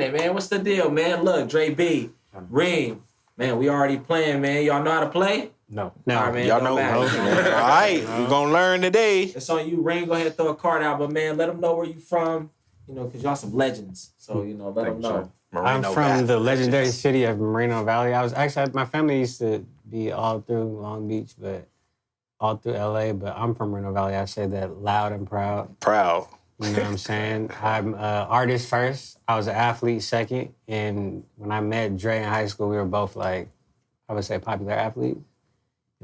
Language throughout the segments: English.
it, man. What's the deal, man? Look, Dre B, Reem, man, we already playing, man. Y'all know how to play? No. All right, man. Y'all know. All right, we're gonna learn today. It's on you, Reem. Go ahead and throw a card out, but man, let them know where you from. You know, because y'all some legends. So, you know, let them know. I'm from the legendary city of Moreno Valley. My family used to be all through Long Beach, but all through LA, but I'm from Moreno Valley. I say that loud and proud. Proud. You know what I'm saying? I'm an artist first. I was an athlete second. And when I met Dre in high school, we were both like, I would say popular athletes.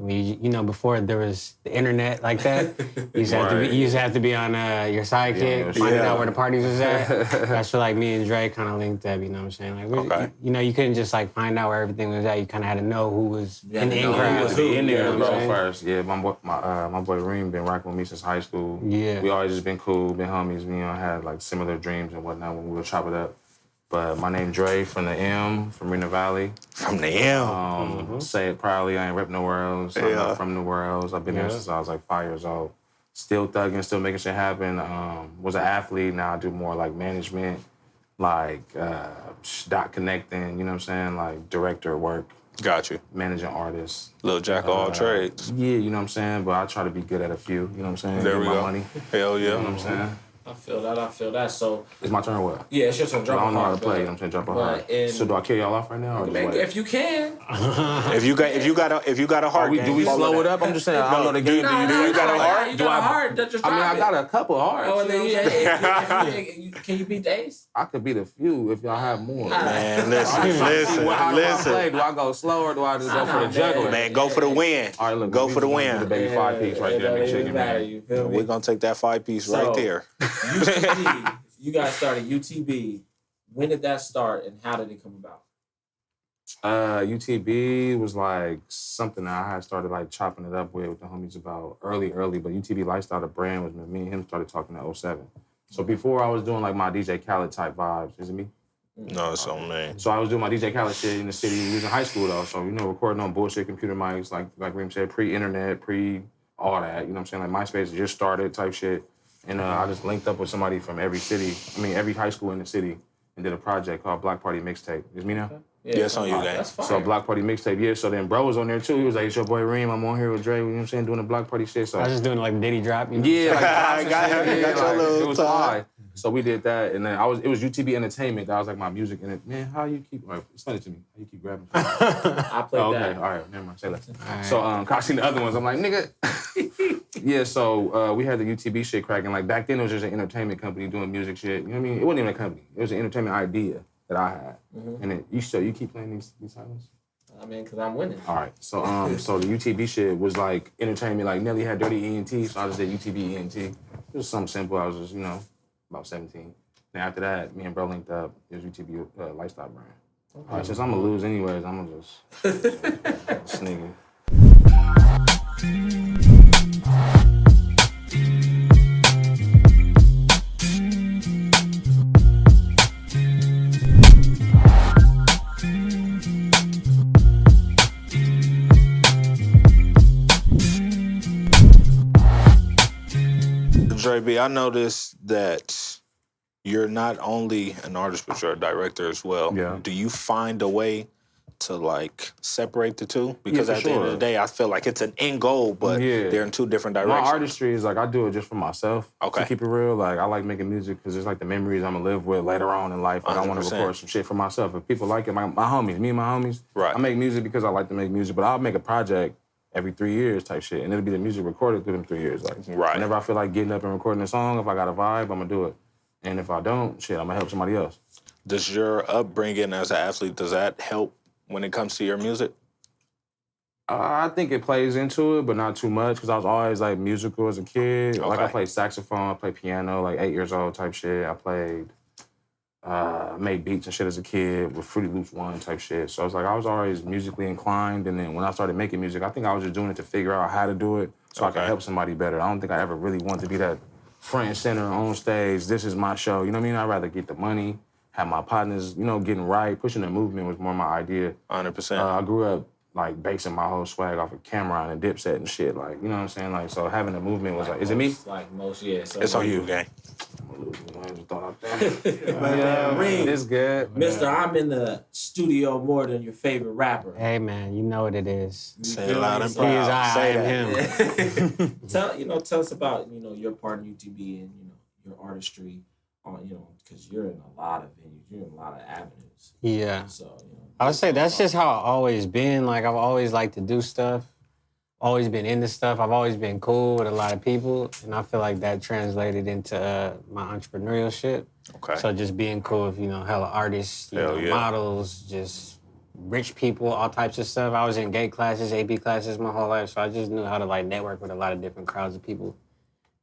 Before there was the internet like that, you used to have to be on your sidekick, finding out where the parties was at. That's where like me and Dre kind of linked up. You know what I'm saying? Like, you couldn't just like find out where everything was at. You kind of had to know who was in the in-crowd. First, yeah. My boy Reem been rocking with me since high school. Yeah, we always just been cool, been homies. We had like similar dreams and whatnot when we would chop it up. But my name Dre from the M, from Moreno Valley. From the M. Say it proudly, I ain't rep nowhere else. I'm not from nowhere else. I've been there since I was like 5 years old. Still thugging, still making shit happen. Was an athlete, now I do more like management, like dot connecting, you know what I'm saying? Like director work. Got you. Managing artists. Little jack of all trades. Yeah, you know what I'm saying? But I try to be good at a few, you know what I'm saying? There we go. Money. Hell yeah. You know what I'm saying? I feel that. So it's my turn or what? Yeah, it's your turn. Drop I don't know how to card, play. You know what I'm saying? Drop a heart. So do I kill y'all off right now? Or if you can. if you got a heart, do we slow it up? I'm just saying. I don't know the game. Do you got a heart? You got a heart. I got a couple hearts. Oh, can you beat the ace? I could beat a few if y'all have more. Man, listen. Do I go slow or do I just go for the juggler? Man, go for the win. All right, look. Go for the win. The baby 5-piece right there. Make sure you man. We're gonna take that 5-piece right there. You guys started UTB. When did that start and how did it come about? UTB was like something that I had started like chopping it up with the homies about early, but UTB Lifestyle, the brand was me and him started talking in 07. So before I was doing like my DJ Khaled type vibes, is it me? No, it's on me. So I was doing my DJ Khaled shit in the city. We was in high school though, so recording on bullshit computer mics, like Reem said, pre-internet, all that, you know what I'm saying? Like MySpace just started type shit. And I just linked up with somebody from every high school in the city and did a project called Block Party Mixtape. Is me now? Yeah, it's on you, gang. So Block Party Mixtape, yeah. So then bro was on there too. He was like, it's your boy Reem, I'm on here with Dre, you know what I'm saying, doing the Block Party shit. So I was just doing like Diddy drop, you know? Yeah, like I got your little it was fly. So we did that, and then it was UTB Entertainment. That was like my music, and man, how you keep? Right, explain it to me. How you keep grabbing? I played that. Okay, all right, never mind. Say less. Right. So, I seen the other ones. I'm like, nigga. Yeah. So we had the UTB shit cracking. Like back then, it was just an entertainment company doing music shit. You know what I mean? It wasn't even a company. it was an entertainment idea that I had. Mm-hmm. And then you keep playing these titles? I mean, because I'm winning. All right. So so the UTB shit was like entertainment. Like Nelly had Dirty ENT, so I just did UTB ENT. It was something simple. I was just, about 17. Then after that, me and bro linked up. It was UTB Lifestyle brand. Okay. All right, since I'm going to lose anyways, I'm going to just snigger. Dre B, I noticed that you're not only an artist, but you're a director as well. Yeah. Do you find a way to like separate the two? Because at the end of the day, I feel like it's an end goal, but they're in two different directions. My artistry is like, I do it just for myself. Okay. To keep it real. Like, I like making music because it's like the memories I'm going to live with later on in life. Like, I want to record some shit for myself. If people like it, my homies, me and my homies, right. I make music because I like to make music, but I'll make a project every 3 years type shit, and it'll be the music recorded through them 3 years. Like, right. Whenever I feel like getting up and recording a song, if I got a vibe, I'm gonna do it. And if I don't, shit, I'm gonna help somebody else. Does your upbringing as an athlete, does that help when it comes to your music? I think it plays into it, but not too much, because I was always like musical as a kid. Okay. Like I played saxophone, I played piano, like 8 years old type shit. I played, made beats and shit as a kid with Fruity Loops 1 type shit. So it's like I was always musically inclined, and then when I started making music, I think I was just doing it to figure out how to do it so I could help somebody better. I don't think I ever really wanted to be that front and center on stage. This is my show, you know what I mean? I'd rather get the money, have my partners, getting right, pushing the movement was more my idea. 100%. I grew up like basing my whole swag off of Cameron and Dipset and shit. Like, you know what I'm saying? Like, so having a movement was like, is it me? Like most, yeah. So it's on you, gang. I just thought out there. Reem, It's good. Mister, I'm in the studio more than your favorite rapper. Hey man, you know what it is. Say it loud and He is proud. I Say am that. him. Tell us about your part in UTB and your artistry on because you're in a lot of venues, you're in a lot of avenues. Yeah. So I would say that's just how I've always been. Like I've always liked to do stuff. Always been into stuff. I've always been cool with a lot of people, and I feel like that translated into my entrepreneurial shit. Okay. So just being cool with hella artists, models, just rich people, all types of stuff. I was in gay classes, AP classes my whole life, so I just knew how to like network with a lot of different crowds of people.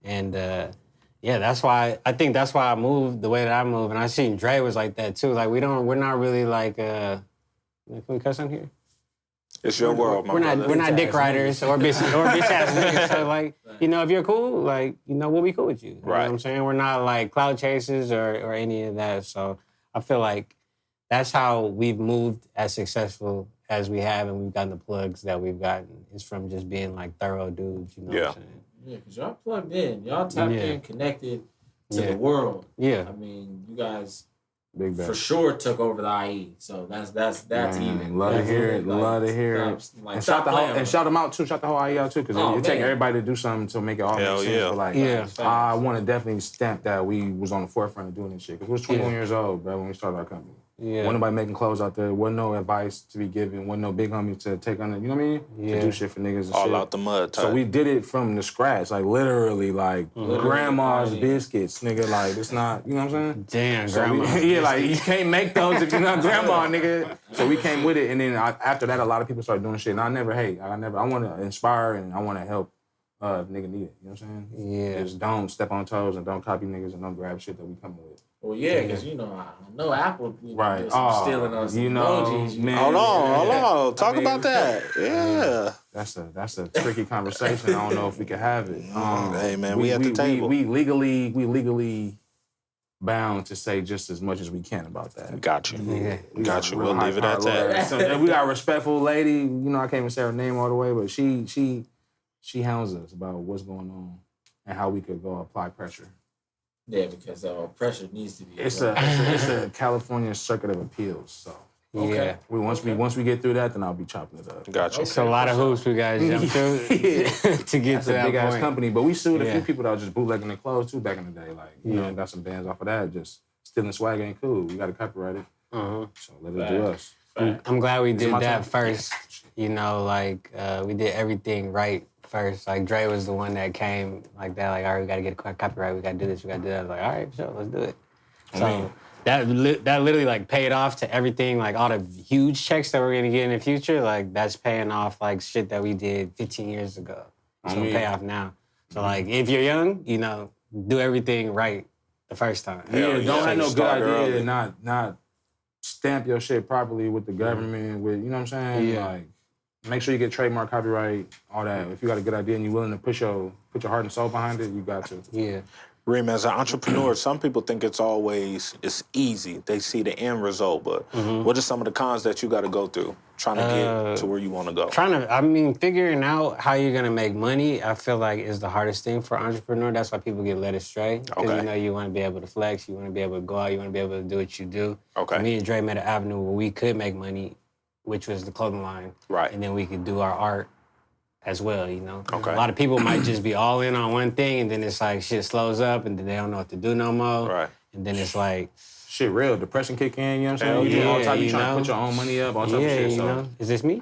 And that's why I moved the way that I move. And I seen Dre was like that too. Like we're not really like can we cuss on here? It's your world, my brother. We're not dick riders or bitch ass niggas. So like, if you're cool, like, we'll be cool with you. You know what I'm saying? We're not like cloud chasers or any of that. So I feel like that's how we've moved as successful as we have, and we've gotten the plugs that we've gotten. It's from just being like thorough dudes, what I'm saying? Yeah, because y'all plugged in. Y'all tapped in, connected to the world. Yeah. I mean, you guys Big bang. for sure took over the IE. So that's even. Love to hear it. Love to hear it. Like, And shout them out too. Shout the whole IE out too, because it take everybody to do something to make it all make sense. But like, I want to definitely stamp that we was on the forefront of doing this shit. Because we was 21 years old, bro, when we started our company. Yeah. Wasn't nobody making clothes out there. Wasn't no advice to be given. Wasn't no big homie to take on it. You know what I mean? Yeah. To do shit for niggas and All shit. out the mud type. So we did it from the scratch, like literally, like grandma's biscuits, nigga. Like it's not, you know what I'm saying? Damn, So grandma. like you can't make those if you're not grandma, nigga. So we came with it, and then after that, a lot of people started doing shit. And I never hate. I want to inspire and I want to help. Nigga need it. You know what I'm saying? Yeah. Just don't step on toes and don't copy niggas and don't grab shit that we come with. Well, yeah, because I know Apple Right. did some stealing on some emojis. Man, Hold on. Talk about that. Yeah. That's a tricky conversation. I don't know if we can have it. Hey man, we at the table. We legally bound to say just as much as we can about that. Got you. Yeah. Got you. We'll leave it at that. So, and we got a respectful lady. I can't even say her name all the way, but she hounds us about what's going on and how we could go apply pressure. Yeah, because pressure needs to be. It's a California Circuit of Appeals. So Yeah. Once we get through that, then I'll be chopping it up. Got you. It's a lot of hoops we gotta jump through to get That's to a that big ass point. company, but we sued a few people that were just bootlegging their clothes too back in the day. Like, got some bands off of that. Just stealing swag ain't cool. We got to copyright it. Uh-huh. So let it do us. I'm glad we did my that turn? first. We did everything right first. Like Dre was the one that came like that. Like, all right, we gotta get a copyright. We gotta do this. We gotta do that. I was like, all right, sure, let's do it. So that literally like paid off to everything. Like all the huge checks that we're gonna get in the future. Like that's paying off like shit that we did 15 years ago. It's gonna pay off now. So like if you're young, do everything right the first time. Don't have no good Start idea early. and not stamp your shit properly with the government. With you know what I'm saying? Yeah. Like, make sure you get trademark, copyright, all that. If you got a good idea and you're willing to put your heart and soul behind it, you got to. Yeah. Reem, as an entrepreneur, some people think it's easy. They see the end result, but what are some of the cons that you got to go through trying to get to where you want to go? Figuring out how you're gonna make money, I feel like is the hardest thing for an entrepreneur. That's why people get led astray. Because you want to be able to flex, you want to be able to go out, you want to be able to do what you do. Okay. Me and Dre met an avenue where we could make money, which was the clothing line. Right. And then we could do our art as well, Okay. A lot of people might just be all in on one thing, and then it's like shit slows up, and then they don't know what to do no more. Right. And then it's like, Shit, real depression kick in. You know what I'm saying? Hell You do all yeah, type. You you trying to know? put your own money up, all type of shit. So. Is this me?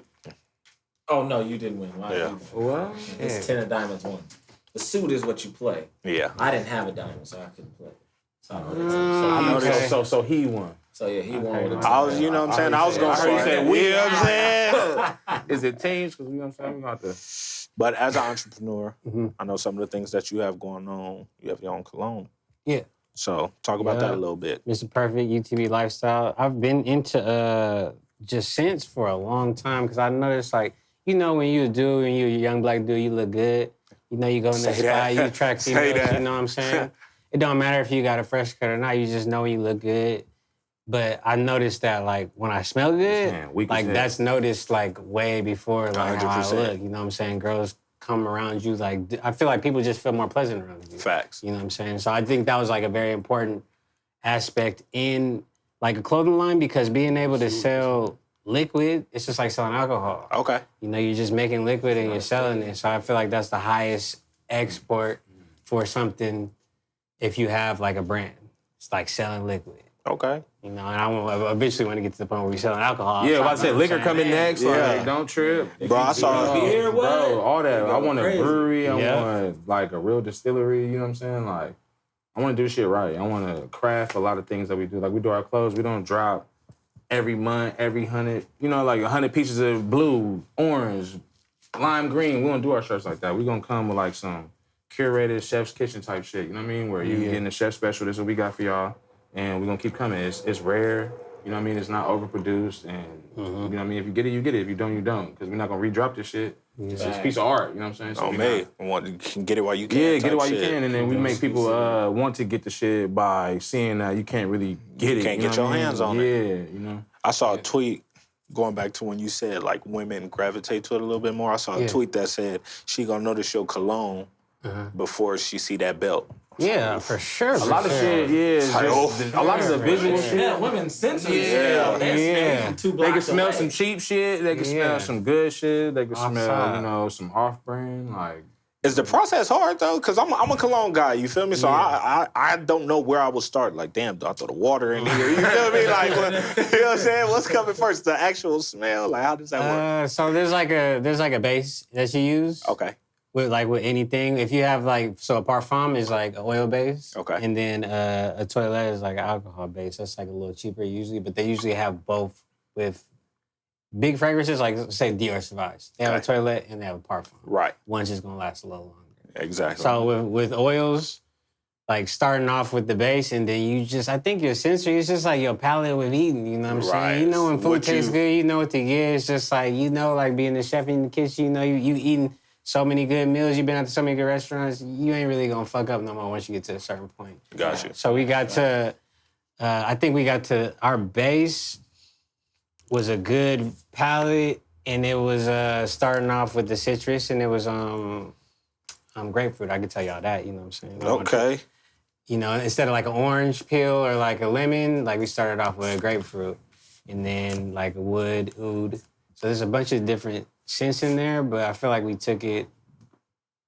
Oh no, you didn't win. Why Yeah. you win? What? It's 10 of diamonds won. The suit is what you play. Yeah. I didn't have a diamond, so I couldn't play. So, I know Okay. this. So he won. so yeah, he won with a I was, you know what I'm saying? I was going to I heard you say, say you know what I'm saying? Is it teams? Because you know what I'm saying? We got to. But as an entrepreneur, I know some of the things that you have going on. You have your own cologne. Yeah. So talk about that a little bit. Mr. Perfect, UTB Lifestyle. I've been into just scents for a long time because I noticed, like, when you're a young black dude, you look good. You go in the Say sky, that. you attract Say females, that. you know what I'm saying? It don't matter if you got a fresh cut or not, you just know you look good. But I noticed that like when I smell good, Man, weak as like hell. that's noticed like way before like how I 100%. look. You know what I'm saying? Girls come around you like I feel like people just feel more pleasant around you. Facts. You know what I'm saying? So I think that was like a very important aspect in like a clothing line because being able to sell liquid, it's just like selling alcohol. Okay. You know, you're just making liquid and you're selling it. So I feel like that's the highest export for something if you have like a brand. It's like selling liquid. Okay. You know, and I eventually want to get to the point where we're selling alcohol. Yeah, So I said liquor coming next. Yeah. Like, don't trip. Bro, I saw beer, what? Bro, all that. They I go want a crazy. brewery. I Yeah. want like a real distillery. You know what I'm saying? Like, I want to do shit right. I want to craft a lot of things that we do. Like, we do our clothes. We don't drop every month, every 100. You know, like 100 pieces of blue, orange, lime green. We don't do our shirts like that. We gonna come with like some curated chef's kitchen type shit. You know what I mean? Where you getting the chef special. This is what we got for y'all, and we gonna keep coming. It's rare. You know what I mean? It's not overproduced, and you know what I mean. If you get it, you get it. If you don't, you don't. Because we're not gonna redrop this shit. It's a piece of art. You know what I'm saying? So Oh, we man. not- You can get it while you can. Yeah, get type it while you shit. can, and then we make people want to get the shit by seeing that you can't really get it. can't you get know your what I mean? hands on it. Yeah, you know. I saw a tweet going back to when you said like women gravitate to it a little bit more. I saw a Yeah. tweet that said she gonna notice your cologne before she see that belt. Yeah, for sure. A lot of shit, it's Like, just, a lot of the visual shit. Yeah, women's senses. Yeah. Yeah. From 2 They blocks can smell away. some cheap shit. They can smell Yeah. some good shit. They can smell, Outside. you know, some off-brand. Like, Is the process hard though? Cause I'm a cologne guy, you feel me? So I don't know where I would start. Like, damn, do I throw the water in here? You feel me? Like, you know what I'm saying? What's coming first? The actual smell? Like, how does that work? So there's like a base that you use. Okay. With anything, if you have like a parfum is like oil base. Okay. And then a toilet is like alcohol base. That's like a little cheaper usually, but they usually have both with big fragrances like say Dior Sauvage. They have a Okay. toilet and they have a parfum. Right. One's just gonna last a little longer. Exactly. So with oils, like starting off with the base and then I think your sensory, it's just like your palate with eating, you know what I'm saying? You know when food What tastes you- good, you know what to get. It's just like, you know, like being the chef in the kitchen, you know, you eating so many good meals, you've been out to so many good restaurants, you ain't really gonna fuck up no more once you get to a certain point. Got you. So we got to, I think we got to, our base was a good palate and it was starting off with the citrus and it was grapefruit. I can tell y'all that, you know what I'm saying? Okay. You know, instead of like an orange peel or like a lemon, like we started off with a grapefruit and then like a wood, oud. So there's a bunch of different scents in there, but I feel like we took it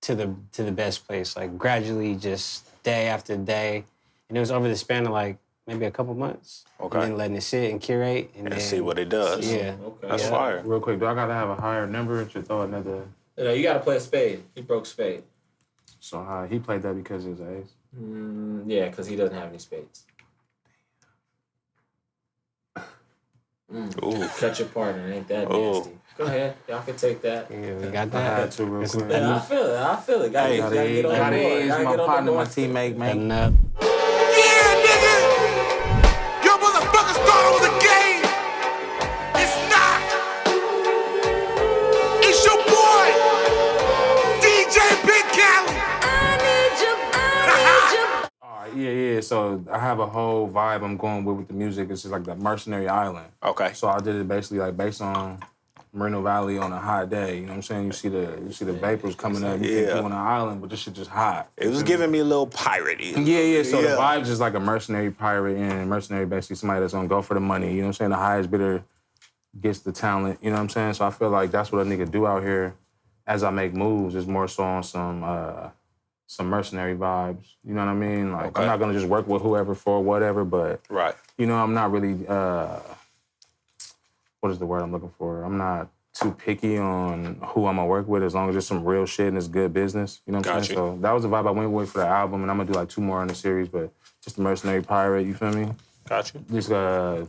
to the best place, like gradually just day after day. And it was over the span of like maybe a couple months. Okay. And then letting it sit and curate. And then see what it does. Yeah. Okay. That's Yeah. fire. real quick, do I gotta have a higher number to throw another? You know, you got to play a spade. He broke spade. So he played that because it was an ace. Yeah, because he doesn't have any spades. Ooh. Cut your partner. Ain't that Ooh. nasty. Go ahead. Y'all can take that. Yeah, we got I that. had to real quick. Yeah, I feel it. I feel it. Gotta, Hey, gotta get on the Gotta board. ease Gotta my get on partner, the my board. teammate, man. Cutting up. Yeah, nigga! Yo, motherfuckers thought it was a game! It's not! It's your boy! DJ Big Cali! All right, yeah. So I have a whole vibe I'm going with the music. It's just like the Mercenary Island. Okay. So I did it basically like based on Moreno Valley on a hot day. You know what I'm saying? You see the vapors coming up. You think Yeah. you on an island, but this shit just hot. It was giving me a little piratey. Yeah. So the vibe's just like a mercenary pirate, and mercenary basically somebody that's gonna go for the money. You know what I'm saying? The highest bidder gets the talent. You know what I'm saying? So I feel like that's what a nigga do out here. As I make moves, is more so on some mercenary vibes. You know what I mean? Like Okay. I'm not gonna just work with whoever for whatever, but Right. you know I'm not really what is the word I'm looking for? I'm not too picky on who I'm gonna work with as long as it's some real shit and it's good business. You know what I'm Got saying? you. So that was the vibe I went with for the album, and I'm gonna do like 2 more in the series, but just the Mercenary Pirate, you feel me? Got you. This La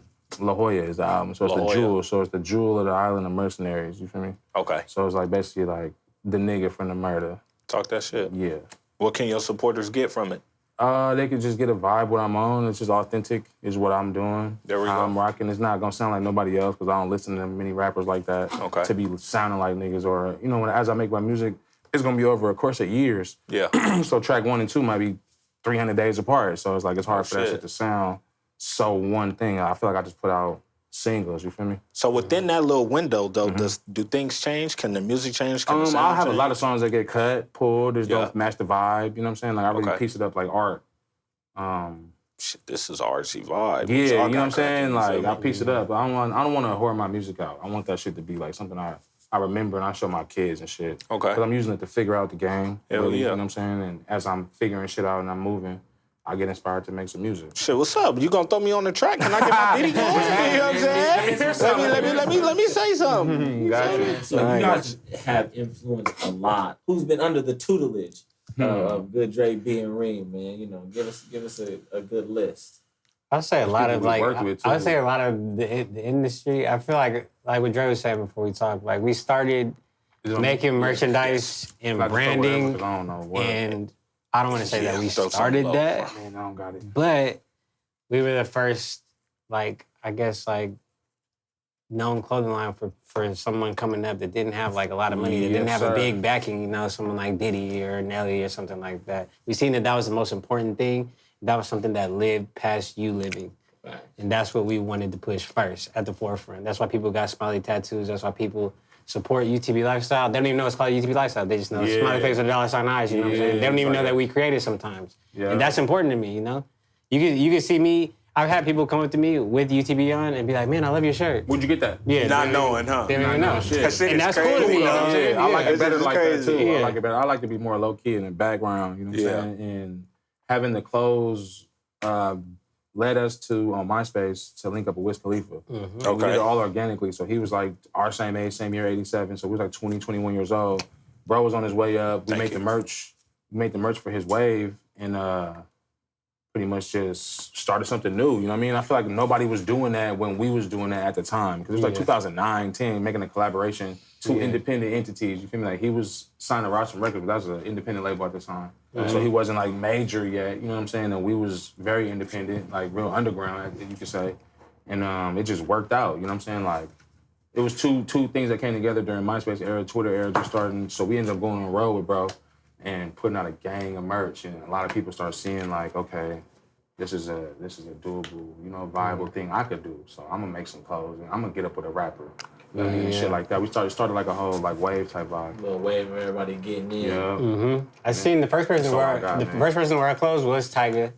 Jolla is the album, so it's La the Jolla. jewel. So it's the jewel of the island of mercenaries, you feel me? Okay. So it's like basically like the nigga from the murder. Talk that shit. Yeah. What can your supporters get from it? They could just get a vibe what I'm on. It's just authentic is what I'm doing. There we go. I'm rocking. It's not gonna sound like nobody else because I don't listen to many rappers like that. Okay. To be sounding like niggas or, you know, as I make my music, it's gonna be over a course of years. Yeah. So track 1 and 2 might be 300 days apart. So it's like it's hard for that shit. shit to sound so one thing. I feel like I just put out singles, you feel me? So within that little window, though, do things change? Can the music change? Can the sound I have change? a lot of songs that get cut, pulled, just Yeah. don't match the vibe, you know what I'm saying? Like, I really Okay. piece it up like art. Shit, this is artsy vibe. Yeah, What you y'all know what got I'm saying? cracking, you Like, I feel me? piece it up. I don't want to whore my music out. I want that shit to be like something I remember and I show my kids and shit. Okay. Because I'm using it to figure out the game. Hell really, yeah. You know what I'm saying? And as I'm figuring shit out and I'm moving, I get inspired to make some music. Shit, what's up? You gonna throw me on the track? Can I get my ditty going? You know what I'm saying? Let me say something. Got you. So you guys have influenced a lot. Who's been under the tutelage of Good Dre, being Reem, man? You know, give us a good list. I'd say a lot of we like, worked with, I would too. say a lot of the industry. I feel like what Dre was saying before we talked, like we started making merchandise and branding, I don't know what. and I don't want to say that we throw started something that, Man, I don't got it. but we were the first, like, I guess, like, known clothing line for someone coming up that didn't have like a lot of money, that didn't Yes, have a sir. big backing, you know, someone like Diddy or Nelly or something like that. We seen that was the most important thing. That was something that lived past you living. Right. And that's what we wanted to push first at the forefront. That's why people got smiley tattoos. That's why people support UTB Lifestyle. They don't even know it's called UTB Lifestyle. They just know Yeah. smiley face with $sign eyes, you know what I'm saying? They don't it's even know like that we created sometimes. Yeah. And that's important to me, you know? You can see me, I've had people come up to me with UTB on and be like, man, I love your shirt. Where'd you get that? Yeah, Not they- knowing, huh? They don't even know. shit. That shit And is that's crazy. cool to me, you know what I'm saying? Yeah, I like it better it's like crazy. that too. Yeah. I like it better. I like to be more low key in the background. You know what I'm saying? And having the clothes led us to on MySpace to link up with Wiz Khalifa. And we did it all organically. So he was like our same age, same year, 87. So we was like 20, 21 years old. Bro was on his way up. We made the merch. We made the merch for his wave and pretty much just started something new. You know what I mean? I feel like nobody was doing that when we was doing that at the time. Because it was like 2009, 10, making a collaboration, two independent entities. You feel me? Like he was signed to Ross Records, but that was an independent label at the time. So he wasn't like major yet, you know what I'm saying? And we was very independent, like real underground, you could say. And it just worked out, you know what I'm saying? Like it was two things that came together during MySpace era, Twitter era just starting. So we ended up going on the road with bro and putting out a gang of merch. And a lot of people start seeing like, okay, this is a doable, you know, viable thing I could do. So I'm gonna make some clothes and I'm gonna get up with a rapper. You know what I mean? Shit like that. We started like a whole like wave type vibe. Little wave of everybody getting in. Yeah. I seen the first person That's all I got, man. first person to wear our clothes was Tyga.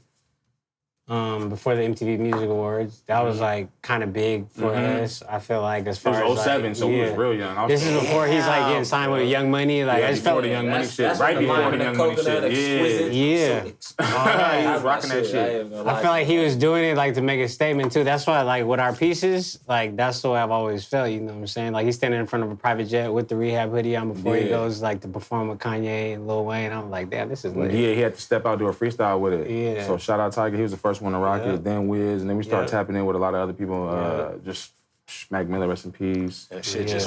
Before the MTV Music Awards, that was like kind of big for us. I feel like as It far as was 07, like, so we was real young. This is before he's like getting signed with Young Money. Like I just before felt the Young Money That's- shit, that's right when before line the of Young Money coconut shit. exquisite. Yeah. He was rocking that shit. I feel like he was doing it like to make a statement too. That's why like with our pieces, like that's the way I've always felt, you know what I'm saying? Like he's standing in front of a private jet with the Rehab hoodie on before he goes like to perform with Kanye and Lil Wayne. I'm like, damn, this is lit. Yeah, he had to step out, do a freestyle with it. Yeah. So shout out Tiger, he was the first one to rock it. Then Wiz, and then we started tapping in with a lot of other people. Just Mac Miller, rest in peace. That shit Just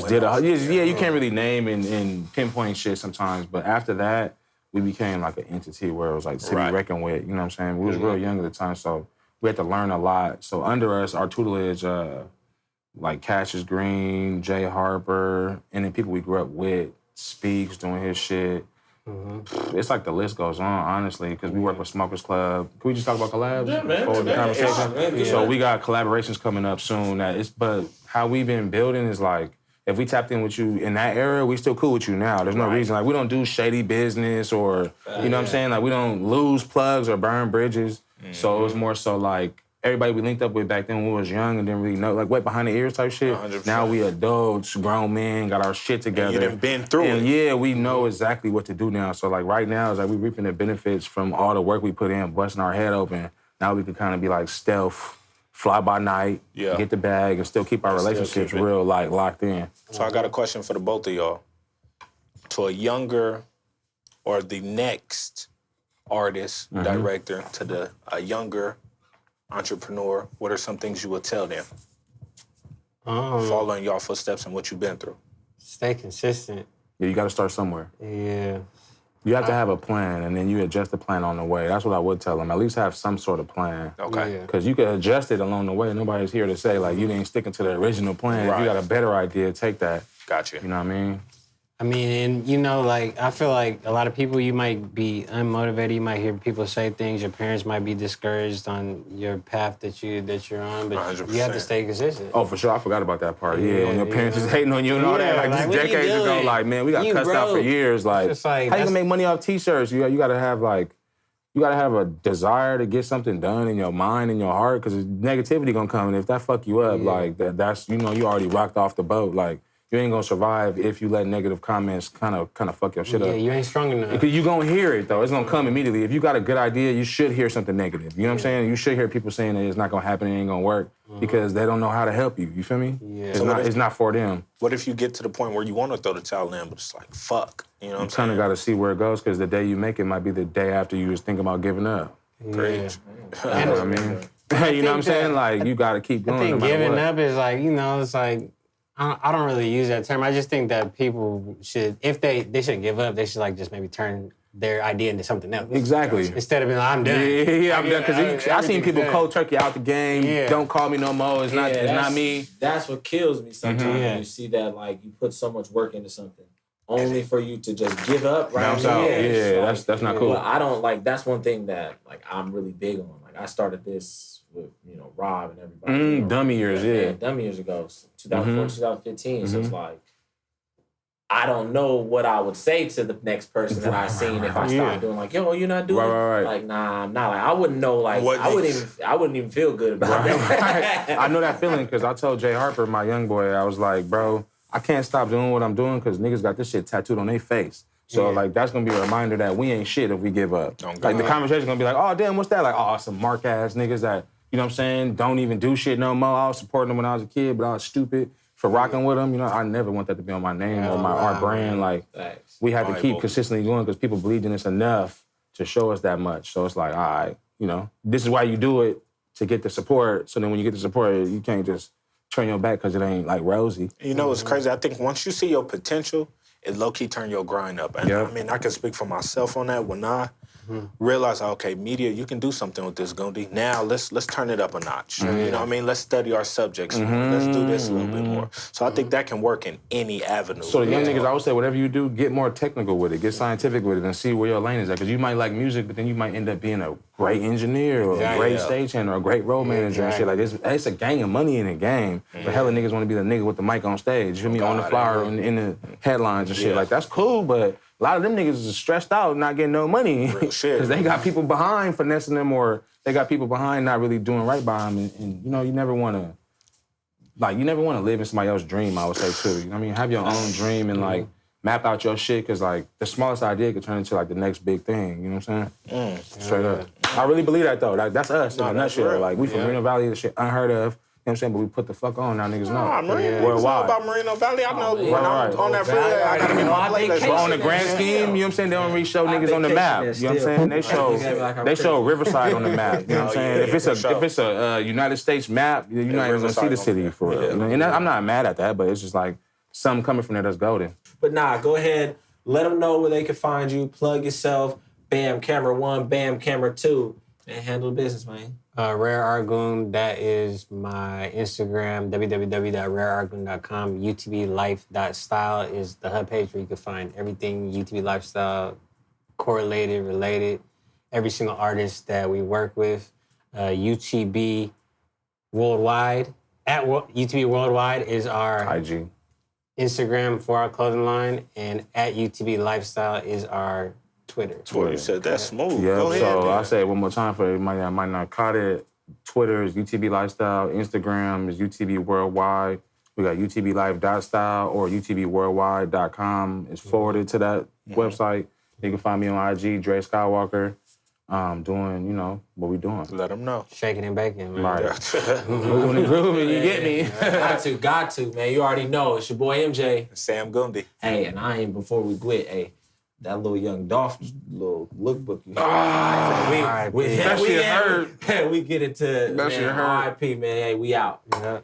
did you can't really name and pinpoint shit sometimes, but after that, we became like an entity where it was like to be reckoned with. You know what I'm saying? We was real young at the time, so we had to learn a lot. So under us, our tutelage, like Cassius Green, Jay Harper, and then people we grew up with, Speaks doing his shit. It's like the list goes on, honestly, because we work with Smokers Club. Can we just talk about collabs before the conversation? Yeah. So we got collaborations coming up soon. But how we've been building is like, if we tapped in with you in that era, we still cool with you now. There's no reason. Like, we don't do shady business or, you know what I'm saying? Like, we don't lose plugs or burn bridges. So it was more so like, everybody we linked up with back then when we was young and didn't really know, like wet behind the ears type shit. 100%. Now we adults, grown men, got our shit together. You done been through and it. yeah, we know exactly what to do now. So like right now, it's like we reaping the benefits from all the work we put in, busting our head open. Now we can kind of be like stealth, fly by night, get the bag, and still keep our relationships keep it. real like locked in. So I got a question for the both of y'all. To a younger or the next artist, director, to a younger entrepreneur, what are some things you would tell them? Following y'all footsteps and what you've been through. Stay consistent. Yeah, you got to start somewhere. Yeah. You have to have a plan, and then you adjust the plan on the way. That's what I would tell them. At least have some sort of plan. Okay. Yeah. Because you can adjust it along the way. Nobody's here to say, like, you didn't stick to the original plan. If Right. you got a better idea, take that. Got you. You know what I mean? I mean, and you know, like I feel like a lot of people, you might be unmotivated. You might hear people say things. Your parents might be discouraged on your path that you're on, but 100%. you have to stay consistent. Oh, for sure. I forgot about that part. Yeah, Yeah, when your parents yeah. is hating on you and all that, Yeah, like like, just what you decades ago, doing? like, man, we got You cussed out for broke. years. Like, Just like, how you that's- gonna make money off t-shirts? You gotta have like, you gotta have a desire to get something done in your mind and your heart, because negativity gonna come, and if that fuck you up, like that's you know you already rocked off the boat. Like you ain't gonna survive if you let negative comments kind of fuck your shit Yeah, up. you ain't strong enough. Because you gonna hear it though. It's gonna come immediately. If you got a good idea, you should hear something negative. You know what I'm saying? You should hear people saying that it's not gonna happen, it ain't gonna work, because they don't know how to help you. You feel me? Yeah. It's not. It's not for them. What if you get to the point where you want to throw the towel in, but it's like, fuck. You know what I'm You kind saying? of got to see where it goes, because the day you make it might be the day after you was thinking about giving up. Preach. You know what I mean? You know what I'm saying? Like, you got to keep I going. think no matter giving what. up is like, you know, it's like, I don't really use that term. I just think that people should, if they shouldn't give up, they should like just maybe turn their idea into something else. Exactly. Instead of being like, I'm done. Yeah, I'm done. Because I seen everything's people done. cold turkey out the game. Yeah. Don't call me no more. It's not. It's not me. That's what kills me sometimes Yeah. when you see that, like, you put so much work into something only for you to just give up right Bounce in the out. end. It's Yeah, like, that's not cool. Well, I don't like. That's one thing that like I'm really big on. Like I started this with Rob and everybody. Dummy years, yeah. dummy years ago, 2004, 2015. So it's like I don't know what I would say to the next person that I seen if I started doing like, yo, you're not doing Right. like, nah, I'm not. Like I wouldn't know. Like What I wouldn't even feel good about that. I know that feeling, because I told Jay Harper, my young boy, I was like, bro, I can't stop doing what I'm doing because niggas got this shit tattooed on their face. So, like, that's going to be a reminder that we ain't shit if we give up. Like, the conversation's going to be like, oh, damn, what's that? Like, oh, some mark-ass niggas that, you know what I'm saying, don't even do shit no more. I was supporting them when I was a kid, but I was stupid for rocking with them. You know, I never want that to be on my name or our brand. Like, Thanks. we had to keep consistently doing, because people believed in us enough to show us that much. So it's like, all right, you know, this is why you do it, to get the support. So then when you get the support, you can't just turn your back because it ain't like rosy. You know what's crazy? I think once you see your potential, it low-key turn your grind up. And I mean, I can speak for myself on that. When I realized, okay, media, you can do something with this, Gundie. Now let's turn it up a notch. You know what I mean? Let's study our subjects more. Let's do this a little bit more. So I think that can work in any avenue. So the young niggas, I would say, whatever you do, get more technical with it, get scientific with it, and see where your lane is at. Because you might like music, but then you might end up being a great engineer or a great stagehand or a great road manager and shit. Like, it's a gang of money in the game. But hella niggas want to be the nigga with the mic on stage. You feel me? On the flyer, in the headlines and shit. Like, that's cool, but a lot of them niggas is stressed out, not getting no money. Real shit. Because they got people behind finessing them, or they got people behind not really doing right by them. And you know, you never want to, like, live in somebody else's dream, I would say, too. You know what I mean? Have your own dream and, like, map out your shit, because, like, the smallest idea could turn into, like, the next big thing. You know what I'm saying? Straight up. I really believe that, though. Like, that's us in a nutshell. Like, we from Reno Valley, the shit unheard of. You know what I'm saying? But we put the fuck on, now niggas know. Nah, Marino, it's all Worldwide. about Merino Valley. I know when Right. I'm on that freeway, I gotta get my playlist. But on the grand scheme, you know what I'm saying? They don't really show niggas on the map. You know what I'm saying? They show Riverside on the map. You know what I'm saying? If it's a United States map, you're not even gonna see the city for real. You know? And I'm not mad at that, but it's just like something coming from there that's golden. But nah, go ahead. Let them know where they can find you. Plug yourself. Bam, camera 1, bam, camera 2. And handle the business, man. Rare Argoon, that is my Instagram, www.rareargoon.com. UTBLife.style is the hub page where you can find everything UTB Lifestyle, correlated, related, every single artist that we work with. UTB Worldwide, UTB Worldwide is our IG. Instagram for our clothing line, and at UTB Lifestyle is our Twitter. You said that's smooth. Yeah, Go ahead. so man. I say it one more time for everybody that might not caught it. Twitter is UTB Lifestyle. Instagram is UTB Worldwide. We got UTBLife.style or UTBWorldwide.com. It's forwarded to that website. You can find me on IG, Dre Skywalker, doing, you know, what we doing. Let them know. Shaking and baking, man. Right. Moving and grooving, you get me? Got to, man. You already know. It's your boy MJ. Sam Gundie. Hey, and I ain't, before we quit, hey, that little young Dolph little lookbook. We get into That shit hurt. RIP, man. Hey, we out. Yeah.